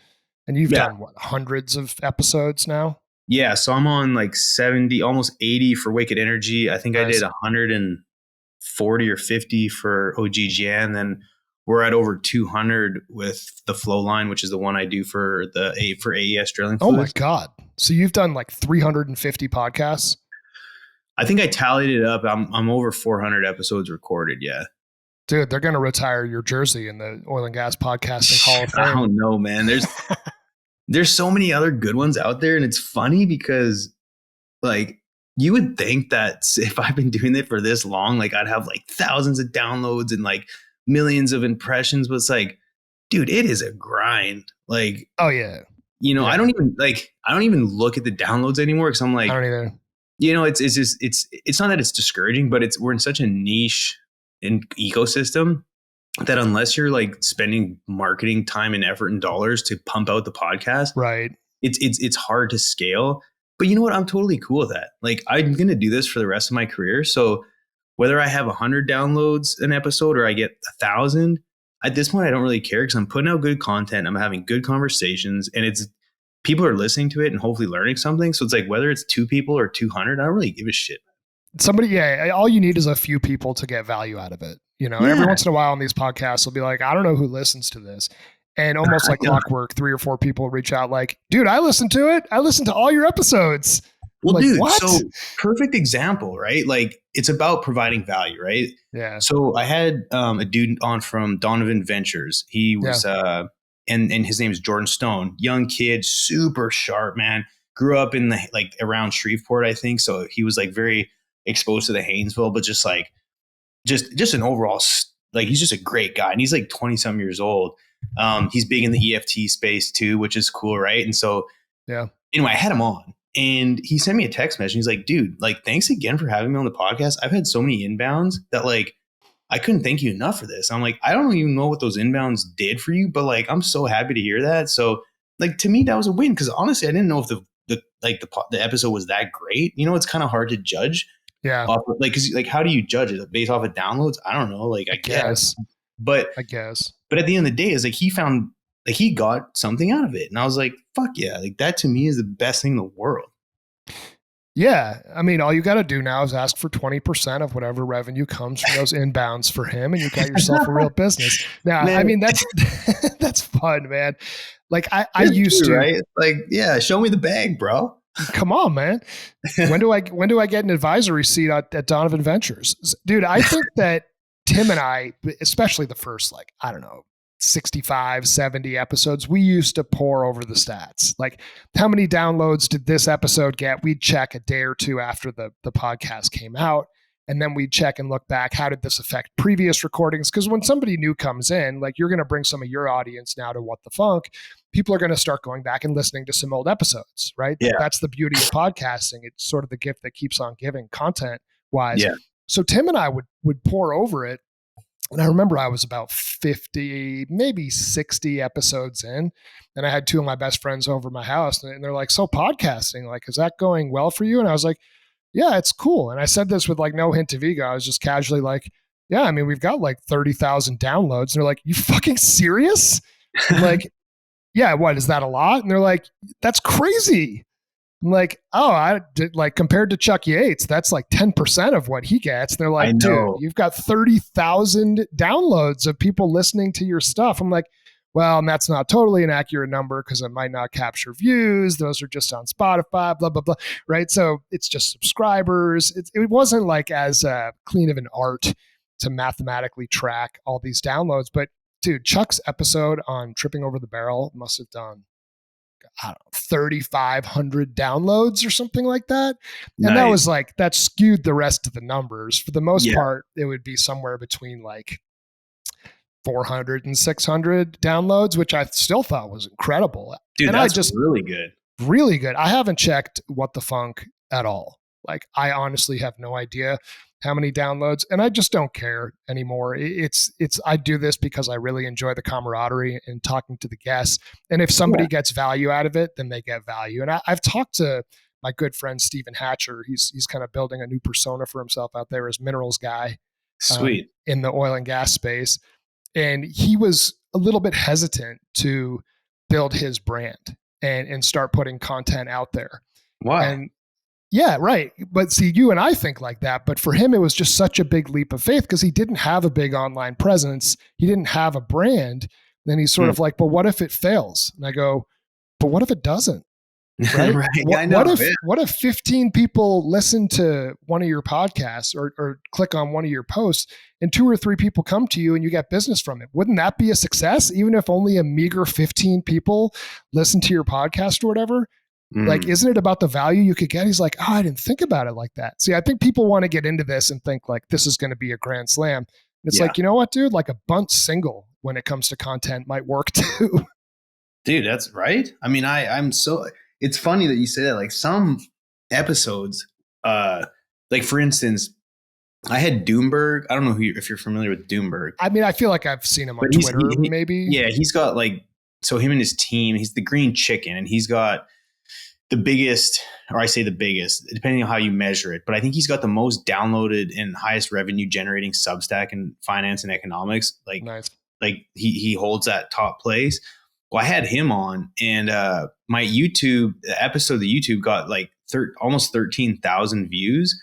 Speaker 1: And you've done hundreds of episodes now?
Speaker 2: Yeah. So I'm on like 70, almost 80 for Wicked Energy. I think I did 140 or 50 for OGGN. Then we're at over 200 with the Flow Line, which is the one I do for AES drilling fluids.
Speaker 1: Oh my God. So you've done like 350 podcasts?
Speaker 2: I think I tallied it up. I'm over 400 episodes recorded. Yeah.
Speaker 1: Dude, they're going to retire your jersey in the oil and gas podcasting Hall of Fame.
Speaker 2: I don't know, man. There's so many other good ones out there. And it's funny because like you would think that if I've been doing it for this long, like I'd have like thousands of downloads and like millions of impressions, but it's like, dude, it is a grind. Like,
Speaker 1: oh yeah.
Speaker 2: I don't even look at the downloads anymore. Cause I'm like,
Speaker 1: I don't either.
Speaker 2: It's not that it's discouraging, but we're in such a niche ecosystem that unless you're like spending marketing time and effort and dollars to pump out the podcast,
Speaker 1: right,
Speaker 2: it's hard to scale. But you know what? I'm totally cool with that. Like I'm going to do this for the rest of my career. So whether I have 100 downloads an episode or I get 1,000, at this point, I don't really care because I'm putting out good content. I'm having good conversations, and people are listening to it and hopefully learning something. So it's like, whether it's 2 people or 200, I don't really give a shit.
Speaker 1: All you need is a few people to get value out of it. Every once in a while on these podcasts, will be like, I don't know who listens to this. And almost like clockwork, 3 or 4 people reach out like, dude, I listened to it. I listened to all your episodes.
Speaker 2: Well,
Speaker 1: like,
Speaker 2: dude,
Speaker 1: what?
Speaker 2: So perfect example, right? Like it's about providing value, right?
Speaker 1: Yeah.
Speaker 2: So I had a dude on from Donovan Ventures. He was, and his name is Jordan Stone, young kid, super sharp, man. Grew up in around Shreveport, I think. So he was like very exposed to the Haynesville, but just an overall, like he's just a great guy. And he's like 20 some years old. He's big in the EFT space too, which is cool. Right. And so, anyway, I had him on and he sent me a text message. He's like, dude, like, thanks again for having me on the podcast. I've had so many inbounds that like, I couldn't thank you enough for this. I'm like, I don't even know what those inbounds did for you, but like, I'm so happy to hear that. So like, to me, that was a win. Cause honestly, I didn't know if the episode was that great. It's kind of hard to judge.
Speaker 1: Yeah.
Speaker 2: Cause like, how do you judge it based off of downloads? I don't know. Like, I guess. But at the end of the day, it's like he got something out of it. And I was like, fuck yeah. Like that to me is the best thing in the world.
Speaker 1: Yeah. I mean, all you got to do now is ask for 20% of whatever revenue comes from those inbounds for him. And you got yourself a real business. Now, man. I mean, that's fun, man. Like I used to,
Speaker 2: right? Like, yeah, show me the bag, bro.
Speaker 1: Come on, man. When do I get an advisory seat at Donovan Ventures? Dude, I think that Tim and I, especially the first, 65, 70 episodes, we used to pour over the stats. Like, how many downloads did this episode get? We'd check a day or two after the podcast came out. And then we'd check and look back. How did this affect previous recordings? Because when somebody new comes in, like, you're going to bring some of your audience now to What the Funk. People are going to start going back and listening to some old episodes, right?
Speaker 2: Yeah.
Speaker 1: That's the beauty of podcasting. It's sort of the gift that keeps on giving content wise.
Speaker 2: Yeah.
Speaker 1: So Tim and I would pour over it. And I remember I was about 50, maybe 60 episodes in, and I had two of my best friends over at my house, and they're like, so podcasting, like, is that going well for you? And I was like, yeah, it's cool. And I said this with like no hint of ego. I was just casually like, yeah, I mean, we've got like 30,000 downloads. And they're like, you fucking serious? I'm like, yeah, what, is that a lot? And they're like, that's crazy. I'm like, oh, I did, like, compared to Chuck Yates, that's like 10% of what he gets. And they're like, dude, you've got 30,000 downloads of people listening to your stuff. I'm like, well, and that's not totally an accurate number because it might not capture views. Those are just on Spotify, blah, blah, blah. Right. So it's just subscribers. It wasn't like as clean of an art to mathematically track all these downloads. But dude, Chuck's episode on tripping over the barrel must have done, I don't know, 3,500 downloads or something like that. And that was like, that skewed the rest of the numbers. For the most part, it would be somewhere between like 400 and 600 downloads, which I still thought was incredible.
Speaker 2: Dude,
Speaker 1: and
Speaker 2: that's just really good.
Speaker 1: Really good. I haven't checked What the Funk at all. Like, I honestly have no idea how many downloads, and I just don't care anymore. I do this because I really enjoy the camaraderie and talking to the guests. And if somebody gets value out of it, then they get value. And I've talked to my good friend, Stephen Hatcher. He's kind of building a new persona for himself out there as minerals guy.
Speaker 2: Sweet.
Speaker 1: In the oil and gas space. And he was a little bit hesitant to build his brand and start putting content out there.
Speaker 2: Why?
Speaker 1: And yeah, right. But see, you and I think like that. But for him, it was just such a big leap of faith because he didn't have a big online presence. He didn't have a brand. Then he's sort of like, but what if it fails? And I go, but what if it doesn't? Right? What if 15 people listen to one of your podcasts or click on one of your posts and 2 or 3 people come to you and you get business from it? Wouldn't that be a success? Even if only a meager 15 people listen to your podcast or whatever? Like, isn't it about the value you could get? He's like, oh, I didn't think about it like that. See, I think people want to get into this and think like this is going to be a grand slam. And it's like, you know what, dude? Like a bunt single when it comes to content might work too.
Speaker 2: Dude, that's right. I mean, I'm so, it's funny that you say that. Like some episodes, like for instance, I had Doomberg. I don't know if you're familiar with Doomberg.
Speaker 1: I mean, I feel like I've seen him on Twitter, maybe.
Speaker 2: Yeah, he's got like, so him and his team, he's the green chicken, and he's got the biggest, or I say the biggest, depending on how you measure it, but I think he's got the most downloaded and highest revenue generating Substack in finance and economics. Like,
Speaker 1: nice.
Speaker 2: Like he holds that top place. Well, I had him on, and my YouTube episode, the YouTube got like almost 13,000 views,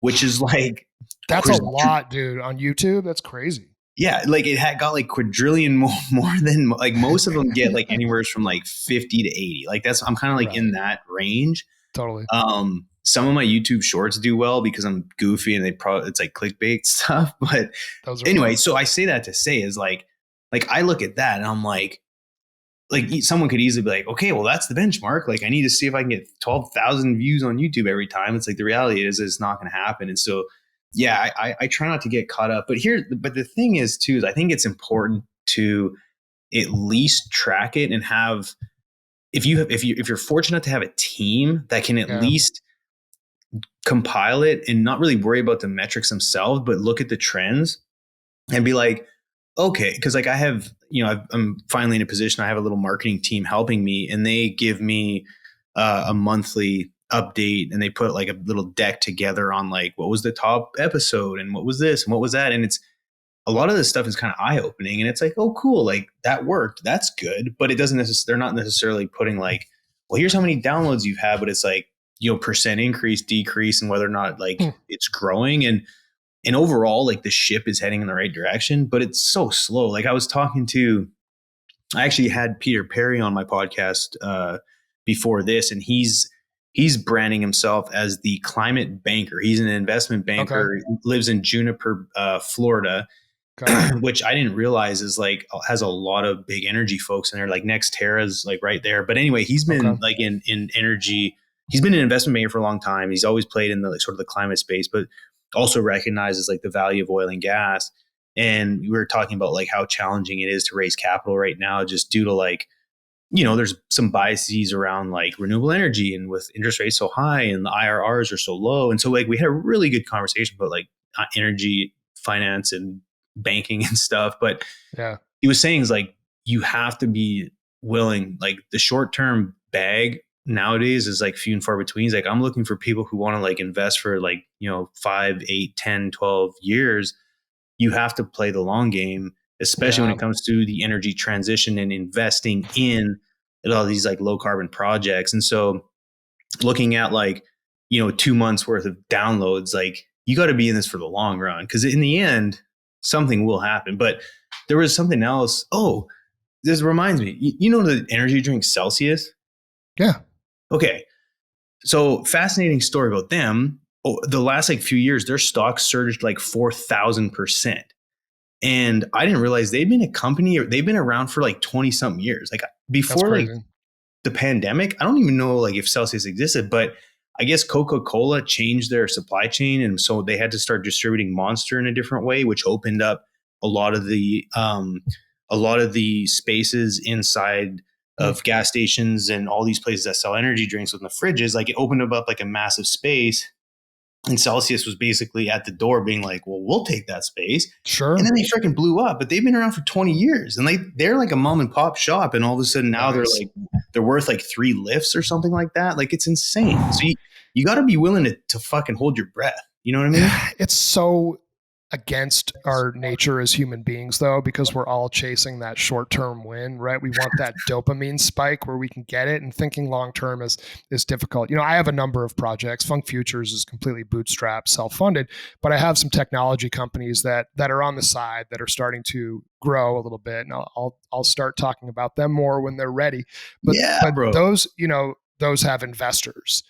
Speaker 2: which is like,
Speaker 1: that's a lot, dude, on YouTube. That's crazy.
Speaker 2: Yeah, like it had got like quadrillion more than, like, most of them get like anywhere from like 50 to 80. Like I'm kind of like in that range.
Speaker 1: Totally.
Speaker 2: Some of my YouTube shorts do well because I'm goofy and it's like clickbait stuff. But anyway, fun. So I say that to say is like I look at that and I'm like someone could easily be like, okay, well, that's the benchmark. Like I need to see if I can get 12,000 views on YouTube every time. It's like, the reality is it's not going to happen. And so, yeah, I try not to get caught up. But the thing is too, is I think it's important to at least track it and have, if you're fortunate to have a team that can at least compile it and not really worry about the metrics themselves, but look at the trends and be like, okay, because like I have, I'm finally in a position, I have a little marketing team helping me, and they give me a monthly update, and they put like a little deck together on like what was the top episode and what was this and what was that, and it's a lot of this stuff is kind of eye opening, and it's like, oh cool, like that worked, that's good, but it doesn't they're not necessarily putting like, well, here's how many downloads you've had, but it's like, percent increase, decrease, and whether or not like it's growing, and overall like the ship is heading in the right direction, but it's so slow. Like I actually had Peter Perry on my podcast before this, and he's branding himself as the climate banker. He's an investment banker, lives in Juniper, Florida.
Speaker 1: Okay.
Speaker 2: which I didn't realize is like has a lot of big energy folks in there. Like NextEra's like right there. But anyway, he's
Speaker 1: Okay.
Speaker 2: been like in energy. He's been an investment banker for a long time. He's always played in the like, sort of the climate space, but also recognizes like the value of oil and gas. And we were talking about like how challenging it is to raise capital right now, just due to like, there's some biases around like renewable energy and with interest rates so high and the IRRs are so low. And so like we had a really good conversation about like energy finance and banking and stuff. But
Speaker 1: Yeah.
Speaker 2: he was saying is like, you have to be willing, like the short term bag nowadays is like few and far between. He's like, I'm looking for people who want to like invest for like, 5, 8, 10, 12 years. You have to play the long game, especially when
Speaker 1: Yeah.
Speaker 2: it comes to the energy transition and investing in all these like low carbon projects. And so looking at like, 2 months worth of downloads, like you got to be in this for the long run because in the end, something will happen. But there was something else. Oh, this reminds me, you know, the energy drink Celsius?
Speaker 1: Yeah.
Speaker 2: Okay. So fascinating story about them. Oh, the last like few years, their stock surged like 4,000%. And I didn't realize they've been a company, or they've been around for like 20 something years. Like
Speaker 1: That's
Speaker 2: before like
Speaker 1: crazy.
Speaker 2: the pandemic, I don't even know like if Celsius existed, but I guess Coca-Cola changed their supply chain. And so they had to start distributing Monster in a different way, which opened up a lot of the spaces inside of gas stations and all these places that sell energy drinks with the fridges. Like it opened up like a massive space. And Celsius was basically at the door being like, well, we'll take that space.
Speaker 1: Sure.
Speaker 2: And then they freaking blew up, but they've been around for 20 years and they're like a mom and pop shop. And all of a sudden now
Speaker 1: Nice.
Speaker 2: they're worth like 3 lifts or something like that. Like it's insane. So you got to be willing to fucking hold your breath. You know what I mean?
Speaker 1: It's so against our nature as human beings, though, because we're all chasing that short-term win, right? We want that dopamine spike where we can get it, and thinking long-term is difficult. I have a number of projects. Funk Futures is completely bootstrapped, self-funded, but I have some technology companies that are on the side that are starting to grow a little bit, and I'll start talking about them more when they're ready. But
Speaker 2: Yeah,
Speaker 1: but
Speaker 2: bro.
Speaker 1: those have investors.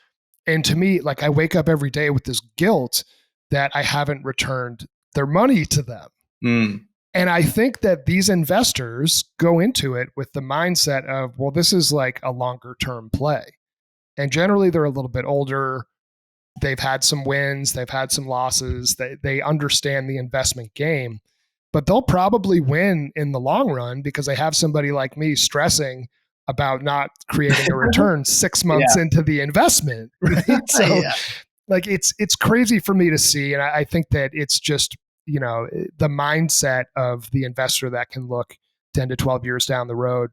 Speaker 1: And to me, like I wake up every day with this guilt that I haven't returned their money to them. And I think that these investors go into it with the mindset of, well, this is like a longer term play. And generally they're a little bit older. They've had some wins, they've had some losses. They understand the investment game, but they'll probably win in the long run because they have somebody like me stressing about not creating a return 6 months into the investment. Right? So
Speaker 2: Yeah.
Speaker 1: like it's crazy for me to see. And I think that it's just, the mindset of the investor that can look 10 to 12 years down the road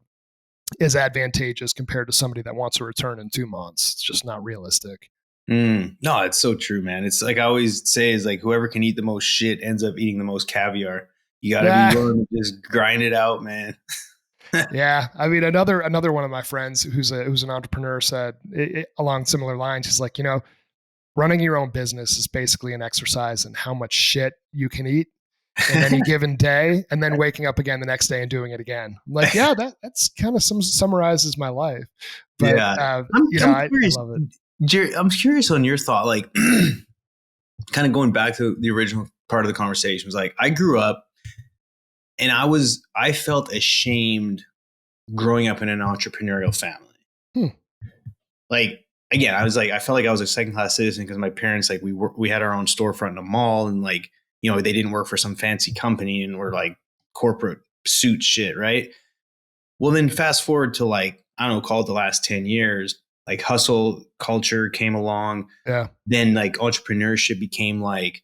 Speaker 1: is advantageous compared to somebody that wants a return in 2 months. It's just not realistic.
Speaker 2: No, it's so true, man. It's like I always say is like whoever can eat the most shit ends up eating the most caviar. You got to be willing to just grind it out, man.
Speaker 1: Yeah, I mean, another one of my friends who's an entrepreneur said along similar lines. He's like, running your own business is basically an exercise in how much shit you can eat in any given day, and then waking up again the next day and doing it again. I'm like, yeah, that's kind of summarizes my life. But
Speaker 2: Yeah.
Speaker 1: I
Speaker 2: Curious,
Speaker 1: love it.
Speaker 2: Jerry, I'm curious on your thought, like kind of going back to the original part of the conversation was like, I grew up and I felt ashamed growing up in an entrepreneurial family. Like, again, I felt like I was a second class citizen because my parents, like we had our own storefront in a mall and like, they didn't work for some fancy company and were like corporate suit shit. Right. Well, then fast forward to like, I don't know, call it the last 10 years, like hustle culture came along.
Speaker 1: Yeah.
Speaker 2: Then like entrepreneurship became like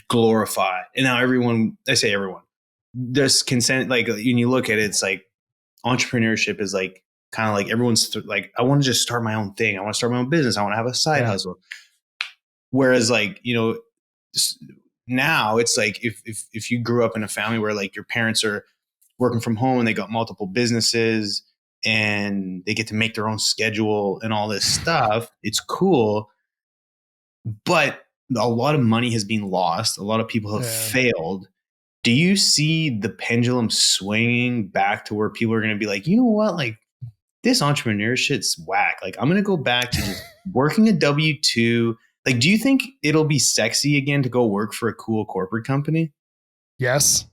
Speaker 2: glorified. And now I say everyone, this consent, like when you look at it, it's like entrepreneurship is like kind of like everyone's like, I want to just start my own thing. I want to start my own business. I want to have a side hustle. Whereas like, now it's like if you grew up in a family where like your parents are working from home and they got multiple businesses and they get to make their own schedule and all this stuff, it's cool. But a lot of money has been lost. A lot of people have failed. Do you see the pendulum swinging back to where people are going to be like, you know what? Like this entrepreneur shit's whack. Like I'm going to go back to just working a W-2. Like, do you think it'll be sexy again to go work for a cool corporate company?
Speaker 1: Yes.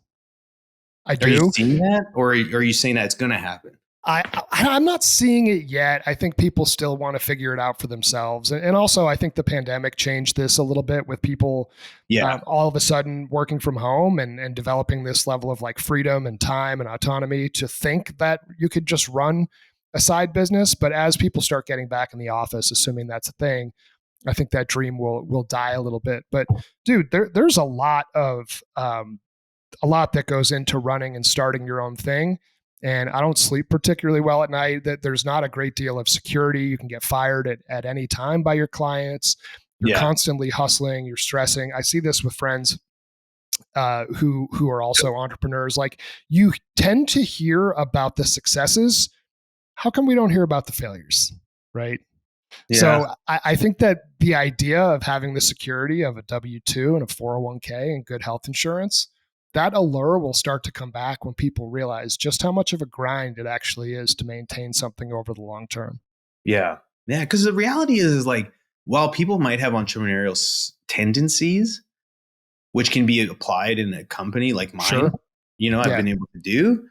Speaker 1: I
Speaker 2: Are you
Speaker 1: do.
Speaker 2: seeing that, or are you saying that it's going to happen?
Speaker 1: I'm not seeing it yet. I think people still want to figure it out for themselves. And also, I think the pandemic changed this a little bit with people
Speaker 2: Yeah.
Speaker 1: all of a sudden working from home and developing this level of like freedom and time and autonomy to think that you could just run a side business. But as people start getting back in the office, assuming that's a thing, I think that dream will die a little bit. But dude, there's a lot that goes into running and starting your own thing. And I don't sleep particularly well at night. That there's not a great deal of security. You can get fired at any time by your clients. You're
Speaker 2: Yeah.
Speaker 1: constantly hustling. You're stressing. I see this with friends who are also entrepreneurs. Like, you tend to hear about the successes. How come we don't hear about the failures? Right.
Speaker 2: Yeah.
Speaker 1: So I think that the idea of having the security of a W-2 and a 401k and good health insurance, that allure will start to come back when people realize just how much of a grind it actually is to maintain something over the long term.
Speaker 2: Yeah. Yeah. Because the reality is like, while people might have entrepreneurial tendencies, which can be applied in a company like mine,
Speaker 1: Sure.
Speaker 2: I've been able to do.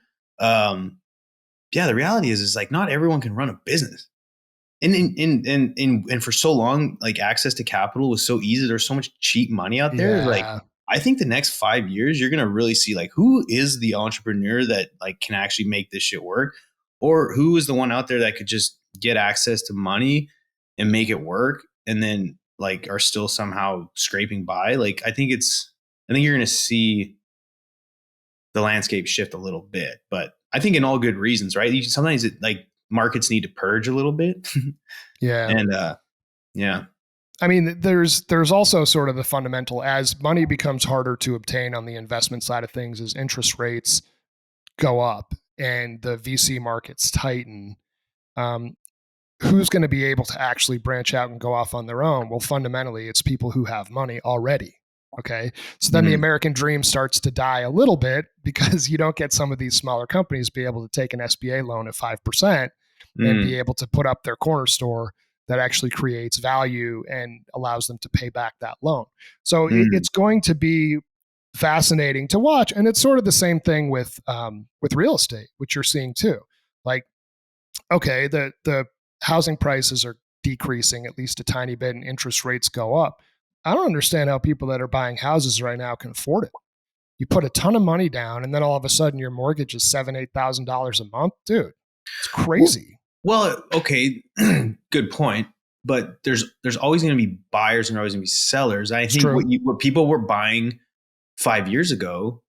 Speaker 2: Yeah, the reality is like not everyone can run a business. And for so long, like access to capital was so easy. There's so much cheap money out there. Like,
Speaker 1: Yeah.
Speaker 2: I think the next 5 years, you're gonna really see like who is the entrepreneur that like can actually make this shit work, or who is the one out there that could just get access to money and make it work, and then like are still somehow scraping by. Like, I think you're gonna see the landscape shift a little bit, but I think in all good reasons, right? Sometimes like markets need to purge a little bit.
Speaker 1: Yeah.
Speaker 2: And yeah.
Speaker 1: I mean, there's also sort of the fundamental, as money becomes harder to obtain on the investment side of things, as interest rates go up and the VC markets tighten. Um, who's going to be able to actually branch out and go off on their own? Well, fundamentally, it's people who have money already. Okay. So then the
Speaker 2: Mhm.
Speaker 1: American dream starts to die a little bit because you don't get some of these smaller companies be able to take an SBA loan at 5% and be
Speaker 2: Mm.
Speaker 1: able to put up their corner store that actually creates value and allows them to pay back that loan. So
Speaker 2: Mm.
Speaker 1: it's going to be fascinating to watch. And it's sort of the same thing with real estate, which you're seeing too. Like, okay, the housing prices are decreasing at least a tiny bit and interest rates go up. I don't understand how people that are buying houses right now can afford it. You put a ton of money down and then all of a sudden your mortgage is $7,000-8,000 a month. Dude, it's
Speaker 2: Well,
Speaker 1: crazy.
Speaker 2: well, okay, good point. But there's always going to be buyers and always going to be sellers. I
Speaker 1: It's
Speaker 2: think
Speaker 1: true.
Speaker 2: what people were buying 5 years ago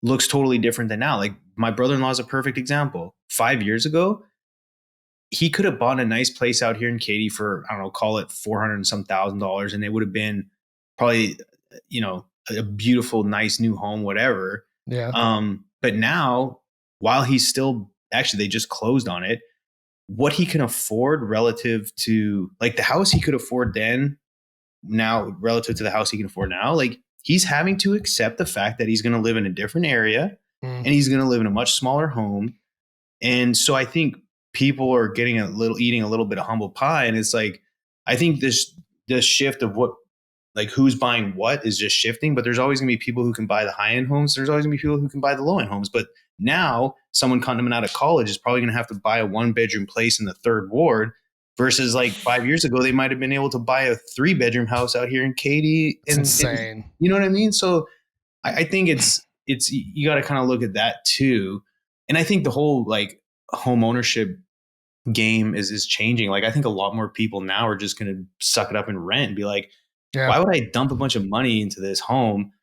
Speaker 2: looks totally different than now. Like, my brother-in-law is a perfect example. 5 years ago, he could have bought a nice place out here in Katy for, I don't know, call it 400 and some $1,000, and it would have been probably, a beautiful, nice new home, whatever.
Speaker 1: Yeah.
Speaker 2: But now, while he's still, actually, they just closed on it, what he can afford relative to like the house he could afford then, now relative to the house he can afford now, like he's having to accept the fact that he's going to live in a different area
Speaker 1: Mm.
Speaker 2: and he's going to live in a much smaller home. And so I think people are eating a little bit of humble pie. And it's like, I think this shift of what, like who's buying what is just shifting, but there's always gonna be people who can buy the high end homes. There's always gonna be people who can buy the low end homes. But now someone coming out of college is probably gonna have to buy a 1-bedroom place in the third ward versus like 5 years ago, they might've been able to buy a 3-bedroom house out here in Katy.
Speaker 1: It's
Speaker 2: And
Speaker 1: insane.
Speaker 2: you know what I mean? So I think you got to kind of look at that too. And I think the whole like home ownership game is changing. Like, I think a lot more people now are just going to suck it up and rent and be like,
Speaker 1: Yeah.
Speaker 2: why would I dump a bunch of money into this home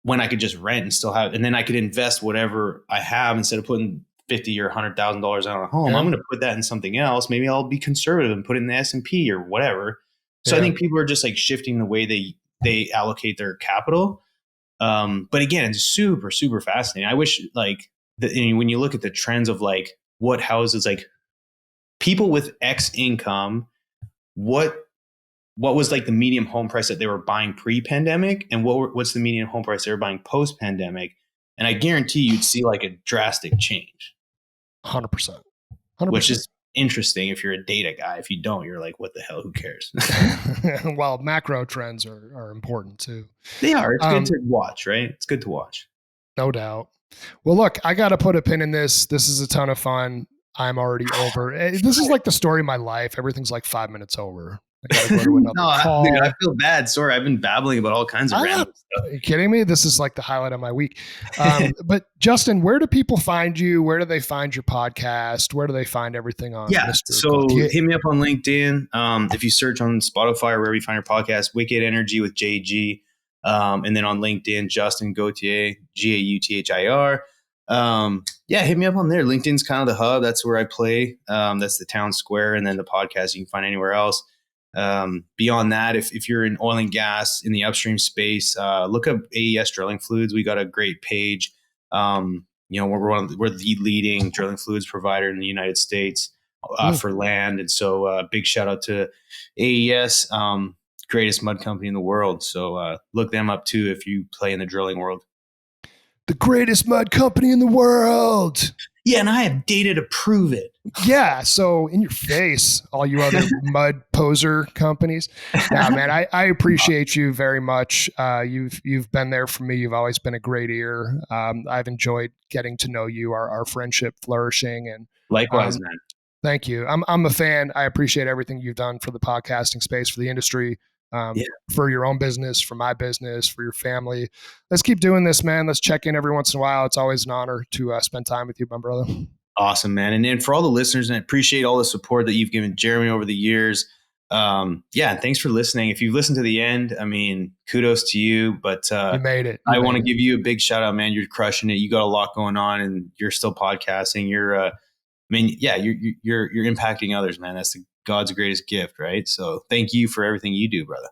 Speaker 2: when I could just rent and still have, and then I could invest whatever I have instead of putting 50 or $100,000 out on a home.
Speaker 1: Yeah.
Speaker 2: I'm going to put that in something else. Maybe I'll be conservative and put it in the S&P or whatever. So I
Speaker 1: Yeah.
Speaker 2: think people are just like shifting the way they allocate their capital. But again, it's super, super fascinating. I wish like when you look at the trends of like what houses, like people with X income, what was like the median home price that they were buying pre-pandemic, and what's the median home price they were buying post-pandemic, and I guarantee you'd see like a drastic change,
Speaker 1: 100%.
Speaker 2: which
Speaker 1: 100%.
Speaker 2: is interesting if you're a data guy. If you don't, you're like, what the hell? Who cares?
Speaker 1: Well, macro trends are important too.
Speaker 2: They are. It's good to watch, right? It's good to watch.
Speaker 1: No doubt. Well, look, I got to put a pin in this. This is a ton of fun. I'm already over. This is like the story of my life. Everything's like 5 minutes over. I got to go to another
Speaker 2: No, dude, I
Speaker 1: call.
Speaker 2: feel bad. Sorry, I've been babbling about all kinds of random stuff.
Speaker 1: Are you kidding me? This is like the highlight of my week. But Justin, where do people find you? Where do they find your podcast? Where do they find everything on
Speaker 2: Yeah,
Speaker 1: Mr.
Speaker 2: so
Speaker 1: Gauthier?
Speaker 2: hit me up on LinkedIn. If you search on Spotify or wherever you find your podcast, Wicked Energy with JG. And then on LinkedIn, Justin Gauthier, Gauthir. Yeah, hit me up on there. LinkedIn's kind of the hub. That's where I play. That's the town square. And then the podcast you can find anywhere else. Beyond that, if you're in oil and gas in the upstream space, look up AES Drilling Fluids. We got a great page. We're the leading drilling fluids provider in the United States for land. And so big shout out to AES, greatest mud company in the world. So look them up too if you play in the drilling world.
Speaker 1: The greatest mud company in the world.
Speaker 2: Yeah, and I have data to prove it.
Speaker 1: Yeah, so in your face, all you other mud poser companies. Nah, man, I appreciate you very much. You've been there for me. You've always been a great ear. I've enjoyed getting to know you. Our friendship flourishing, and
Speaker 2: likewise, man.
Speaker 1: Thank you. I'm a fan. I appreciate everything you've done for the podcasting space, for the industry. For your own business, for my business, for your family. Let's keep doing this, man. Let's check in every once in a while. It's always an honor to spend time with you, my brother.
Speaker 2: Awesome, man. And for all the listeners, and I appreciate all the support that you've given Jeremy over the years. And thanks for listening. If you've listened to the end, I mean, kudos to you. But
Speaker 1: you made it.
Speaker 2: I want to give you a big shout out, man. You're crushing it. You got a lot going on, and you're still podcasting. You're impacting others, man. That's God's greatest gift, right? So thank you for everything you do, brother.